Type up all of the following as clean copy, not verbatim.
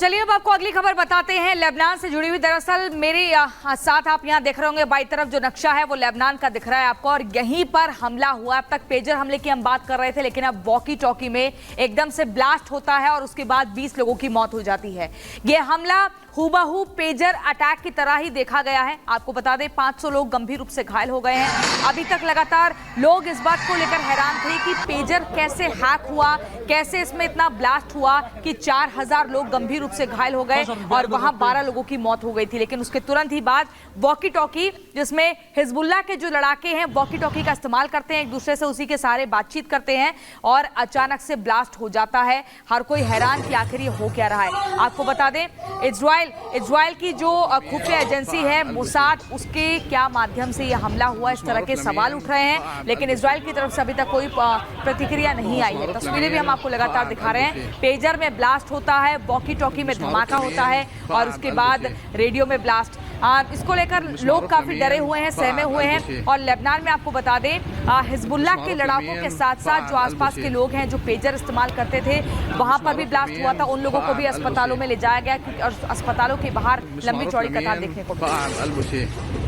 चलिए अब आपको अगली खबर बताते हैं लेबनान से जुड़ी हुई। दरअसल मेरे साथ आप यहाँ देख रहे होंगे बाई तरफ जो नक्शा है वो लेबनान का दिख रहा है आपको, और यहीं पर हमला हुआ। अब तक पेजर हमले की हम बात कर रहे थे, लेकिन अब वॉकी टॉकी में एकदम से ब्लास्ट होता है और उसके बाद 20 लोगों की मौत हो जाती है। ये हमला हूबहू पेजर अटैक की तरह ही देखा गया है। आपको बता दें 500 लोग गंभीर रूप से घायल हो गए हैं। अभी तक लगातार लोग इस बात को लेकर हैरान थे कि पेजर कैसे हैक हुआ, कैसे इसमें इतना ब्लास्ट हुआ कि 4000 लोग गंभीर रूप से घायल हो गए और वहां 12 लोगों की मौत हो गई थी। लेकिन उसके तुरंत ही बाद वॉकी टॉकी, जिसमें हिजबुल्लाह के जो लड़ाके हैं वॉकी टॉकी का इस्तेमाल करते हैं, एक दूसरे से उसी के सहारे बातचीत करते हैं और अचानक से ब्लास्ट हो जाता है। हर कोई हैरान कि आखिर ये हो क्या रहा है। आपको बता दें इजराइल की जो खुफिया एजेंसी है मोसाद, उसके क्या माध्यम से ये हमला हुआ, इस तरह के सवाल उठ रहे हैं, लेकिन इजराइल की तरफ से अभी तक कोई प्रतिक्रिया नहीं आई है। तस्वीरें भी हम आपको लगातार दिखा रहे हैं। पेजर में ब्लास्ट होता है, वॉकी टॉकी में धमाका होता है और उसके बाद रेडियो में ब्लास्ट। इसको लेकर लोग काफी डरे हुए हैं, सहमे हुए हैं। और लेबनान में आपको बता दें हिजबुल्लाह के लड़ाकों के साथ साथ जो आसपास के लोग हैं जो पेजर इस्तेमाल करते थे, वहां पर भी ब्लास्ट हुआ था। उन लोगों को भी अस्पतालों में ले जाया गया और अस्पतालों के बाहर लंबी चौड़ी कतार देखने को मिली।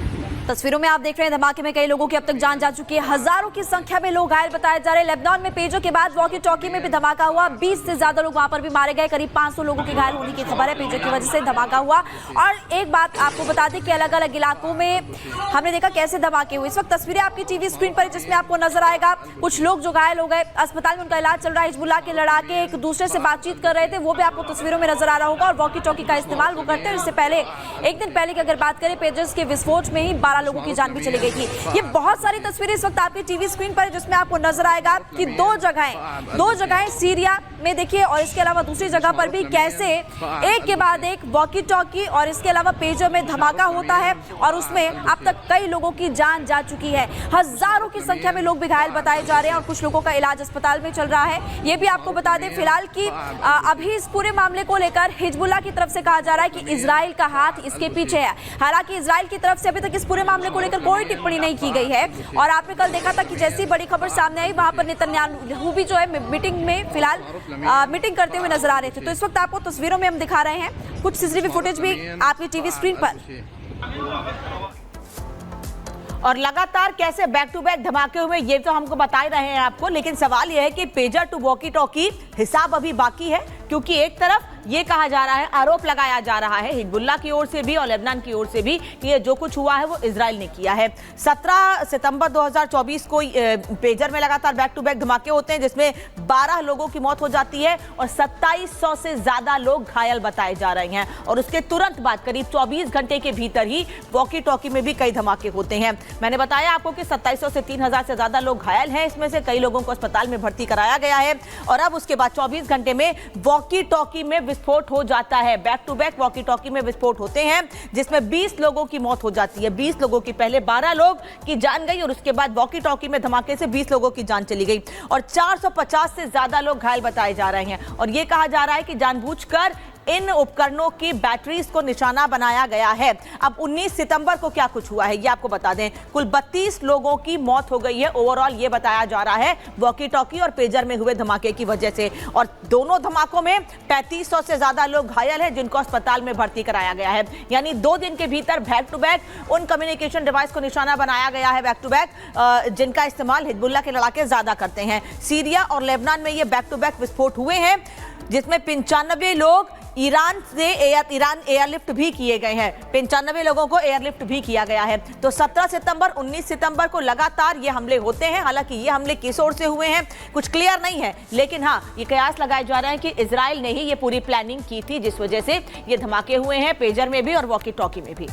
तस्वीरों में आप देख रहे हैं धमाके में कई लोगों की अब तक जान जा चुकी है, हजारों की संख्या में लोग घायल बताए जा रहे हैं। लेबनान में पेजर के बाद वॉकी टॉकी में भी धमाका हुआ, 20 से ज्यादा लोग वहां पर भी मारे गए। करीब 500 लोगों के घायल होने की खबर है, पेजर की वजह से धमाका हुआ। और एक बात आपको बता दें कि अलग अलग इलाकों में हमने देखा कैसे धमाके हुए। इस वक्त तस्वीरें आपकी टीवी स्क्रीन पर जिसमें आपको नजर आएगा कुछ लोग जो घायल हो गए, अस्पताल में उनका इलाज चल रहा है। हिजबुल्लाह के लड़ाके एक दूसरे से बातचीत कर रहे थे, वो भी आपको तस्वीरों में नजर आ रहा होगा। और वॉकी टॉकी का इस्तेमाल वो करते हैं। इससे पहले एक दिन पहले की अगर बात करें, पेजर्स के विस्फोट में ही 12 लोगों की जान भी चली गई थी। ये बहुत सारी तस्वीरें इस वक्त आपकी टीवी स्क्रीन पर है, जिसमें आपको नजर आएगा कि दो जगहें सीरिया में देखिए और इसके अलावा दूसरी जगह पर भी कैसे एक के बाद एक वॉकी टॉकी और इसके अलावा पेजर में धमाका होता है और उसमें अब तक कई लोगों की जान जा चुकी है। हजारों की संख्या में लोग भी घायल बताए जा रहे हैं और कुछ लोगों का इलाज अस्पताल में चल रहा है। ये भी आपको बता दें फिलहाल कि अभी इस पूरे मामले को लेकर हिजबुल्लाह की तरफ से कहा जा रहा है कि इजराइल का हाथ इसके पीछे है। हालांकि इजराइल की तरफ से अभी तक इस पूरे मामले को लेकर कोई टिप्पणी नहीं की गई है। और आपने कल देखा था कि जैसी बड़ी खबर सामने आई, वहां पर नेतन्याहू भी जो है मीटिंग में फिलहाल मीटिंग करते हुए नजर आ रहे थे। तो इस वक्त आपको तस्वीरों में हम दिखा रहे हैं कुछ सीसीटीवी फुटेज भी आपकी टीवी स्क्रीन पर। और लगातार कैसे बैक टू बैक धमाके हुए ये तो हमको बता ही रहे हैं आपको, लेकिन सवाल यह है कि पेजर टू वॉकी टॉकी हिसाब अभी बाकी है। क्योंकि एक तरफ ये कहा जा रहा है, आरोप लगाया जा रहा है हिजबुल्लाह की ओर से भी और लेबनान की ओर से भी कि ये जो कुछ हुआ है वो इजराइल ने किया है। 17 सितंबर 2024 को पेजर में लगातार बैक टू बैक धमाके होते हैं, जिसमें 12 लोगों की मौत हो जाती है और 2700 से ज्यादा लोग घायल बताए जा रहे हैं। और उसके तुरंत बाद करीब 24 घंटे के भीतर ही वॉकी टॉकी में भी कई धमाके होते हैं। मैंने बताया आपको कि 2700 से 3000 से ज्यादा लोग घायल हैं, इसमें से कई लोगों को अस्पताल में भर्ती कराया गया है। और अब उसके बाद 24 घंटे में वॉकी टॉकी में विस्फोट हो जाता है। Back to back walkie talkie में विस्फोट होते हैं, जिसमें 20 लोगों की मौत हो जाती है। 20 लोगों की, पहले 12 लोग की जान गई और उसके बाद वॉकी टॉकी में धमाके से 20 लोगों की जान चली गई और 450 से ज्यादा लोग घायल बताए जा रहे हैं। और यह कहा जा रहा है कि जानबूझकर इन उपकरणों की बैटरीज को निशाना बनाया गया है। अब 19 सितंबर को क्या कुछ हुआ है ये आपको बता दें। कुल 32 लोगों की मौत हो गई है ओवरऑल, ये बताया जा रहा है वॉकी टॉकी और पेजर में हुए धमाके की वजह से। और दोनों धमाकों में 3500 से ज्यादा लोग घायल हैं, जिनको अस्पताल में भर्ती कराया गया है। यानी 2 दिन के भीतर बैक टू बैक उन कम्युनिकेशन डिवाइस को निशाना बनाया गया है, बैक टू बैक जिनका इस्तेमाल हिजबुल्लाह के लड़ाके ज्यादा करते हैं। सीरिया और लेबनान में ये बैक टू बैक विस्फोट हुए हैं, जिसमें 95 लोग ईरान एयरलिफ्ट भी किए गए हैं। 95 लोगों को एयरलिफ्ट भी किया गया है। तो 17 सितंबर 19 सितंबर को लगातार ये हमले होते हैं। हालांकि ये हमले किस ओर से हुए हैं कुछ क्लियर नहीं है, लेकिन हाँ ये कयास लगाए जा रहे हैं कि इजराइल ने ही ये पूरी प्लानिंग की थी, जिस वजह से ये धमाके हुए हैं पेजर में भी और वॉकी टॉकी में भी।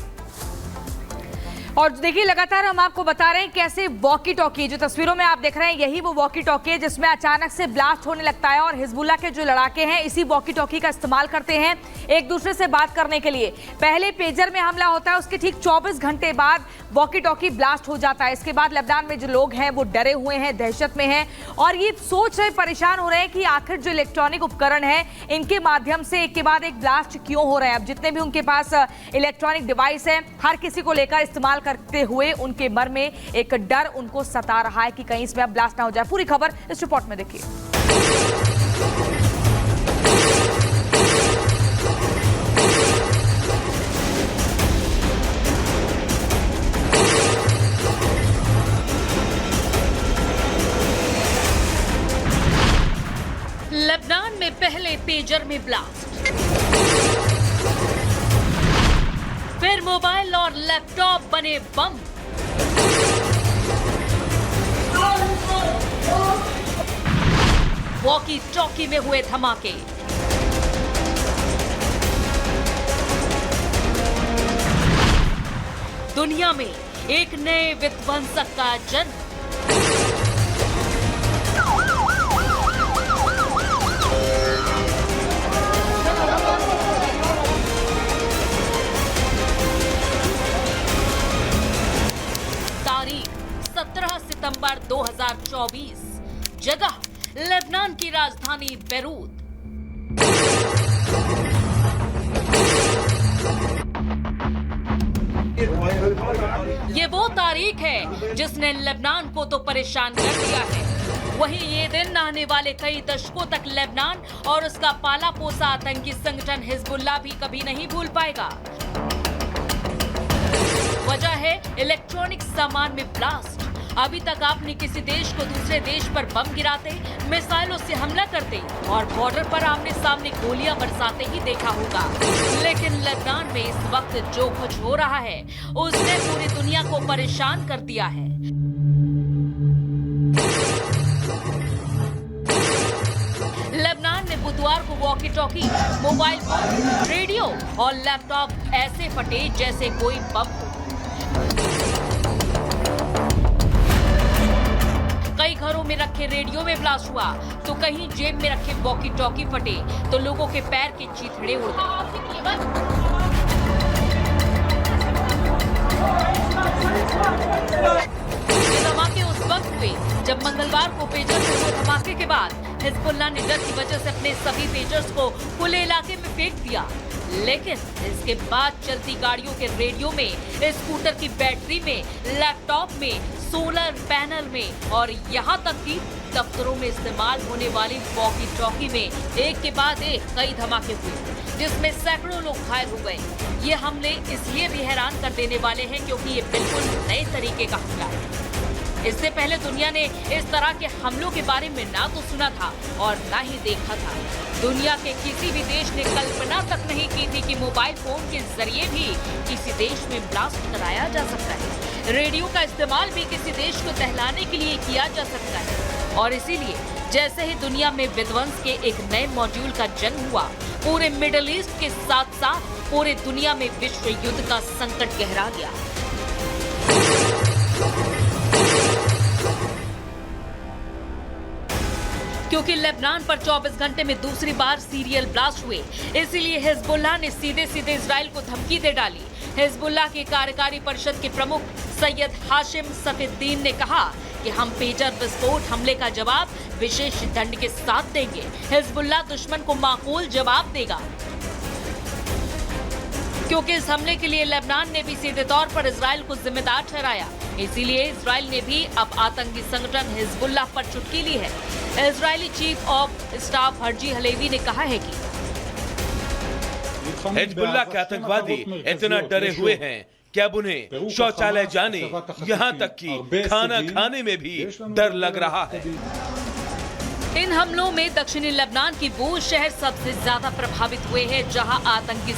और देखिए लगातार हम आपको बता रहे हैं कैसे वॉकी टॉकी, जो तस्वीरों में आप देख रहे हैं यही वो वॉकी टॉकी है जिसमें अचानक से ब्लास्ट होने लगता है और हिजबुल्लाह के जो लड़ाके हैं इसी वॉकी टॉकी का इस्तेमाल करते हैं एक दूसरे से बात करने के लिए। पहले पेजर में हमला होता है, उसके ठीक 24 घंटे बाद वॉकी टॉकी ब्लास्ट हो जाता है। इसके बाद लेबनान में जो लोग हैं वो डरे हुए हैं, दहशत में हैं और ये सोच रहे, परेशान हो रहे हैं कि आखिर जो इलेक्ट्रॉनिक उपकरण है इनके माध्यम से एक के बाद एक ब्लास्ट क्यों हो रहे हैं। अब जितने भी उनके पास इलेक्ट्रॉनिक डिवाइस है हर किसी को लेकर इस्तेमाल करते हुए उनके मन में एक डर उनको सता रहा है कि कहीं इसमें ब्लास्ट ना हो जाए। पूरी खबर इस रिपोर्ट में देखिए। फिर मोबाइल और लैपटॉप बने बम। वॉकी टॉकी में हुए धमाके। दुनिया में एक नए विध्वंसक का जन्म। तारीख 17 सितंबर 2024। जगह लेबनान की राजधानी बेरूत। ये वो तारीख है जिसने लेबनान को तो परेशान कर दिया है। वहीं ये दिन आने वाले कई दशकों तक लेबनान और उसका पाला पोसा आतंकी संगठन हिजबुल्लाह भी कभी नहीं भूल पाएगा। वजह है इलेक्ट्रॉनिक सामान में ब्लास्ट। अभी तक आपने किसी देश को दूसरे देश पर बम गिराते, मिसाइलों से हमला करते और बॉर्डर पर आमने सामने गोलियां बरसाते ही देखा होगा। लेकिन लेबनान में इस वक्त जो कुछ हो रहा है उसने पूरी दुनिया को परेशान कर दिया है। लेबनान में बुधवार को walkie talkie, mobile phone, radio और लैपटॉप ऐसे फटे जैसे कोई बम हो। कई घरों में रखे रेडियो में ब्लास्ट हुआ तो कहीं जेब में रखे वॉकी टॉकी फटे तो लोगों के पैर के चीथड़े उड़ गए। ये धमाके उस वक्त हुए जब मंगलवार को पेजर से हुए धमाके के बाद हिजबुल्लाह ने डर की वजह से अपने सभी पेजर्स को खुले इलाके में फेंक दिया। लेकिन इसके बाद चलती गाड़ियों के रेडियो में, स्कूटर की बैटरी में, लैपटॉप में, सोलर पैनल में और यहाँ तक कि दफ्तरों में इस्तेमाल होने वाली वॉकी टॉकी में एक के बाद एक कई धमाके हुए जिसमें सैकड़ों लोग घायल हो गए। ये हमले इसलिए भी हैरान कर देने वाले हैं क्योंकि ये बिल्कुल नए तरीके का हमला है। इससे पहले दुनिया ने इस तरह के हमलों के बारे में ना तो सुना था और ना ही देखा था। दुनिया के किसी भी देश ने कल्पना तक नहीं की थी कि मोबाइल फोन के जरिए भी किसी देश में ब्लास्ट कराया जा सकता है। रेडियो का इस्तेमाल भी किसी देश को दहलाने के लिए किया जा सकता है। और इसीलिए जैसे ही दुनिया में विध्वंस के एक नए मॉड्यूल का जन्म हुआ, पूरे मिडिल ईस्ट के साथ साथ पूरे दुनिया में विश्व युद्ध का संकट गहरा गया। क्योंकि लेबनान पर 24 घंटे में दूसरी बार सीरियल ब्लास्ट हुए, इसीलिए हिजबुल्लाह ने सीधे सीधे इजराइल को धमकी दे डाली। हिजबुल्लाह के कार्यकारी परिषद के प्रमुख सैयद हाशिम सफीउद्दीन ने कहा कि हम पेजर विस्फोट हमले का जवाब विशेष दंड के साथ देंगे। हिजबुल्लाह दुश्मन को माकूल जवाब देगा। क्योंकि इस हमले के लिए लेबनान ने भी सीधे तौर पर इजराइल को जिम्मेदार ठहराया, इसीलिए इजराइल ने भी अब आतंकी संगठन हिजबुल्लाह पर चुटकी ली है। Israeli chief of staff Herzi Halevi ने कहा है कि हिजबुल्लाह के आतंकवादी इतना डरे हुए हैं कि अब उन्हें शौचालय जाने, यहाँ तक कि खाना खाने में भी डर लग रहा है। इन हमलों में दक्षिणी लेबनान की बूज शहर सबसे ज्यादा प्रभावित हुए हैं, जहां आतंकी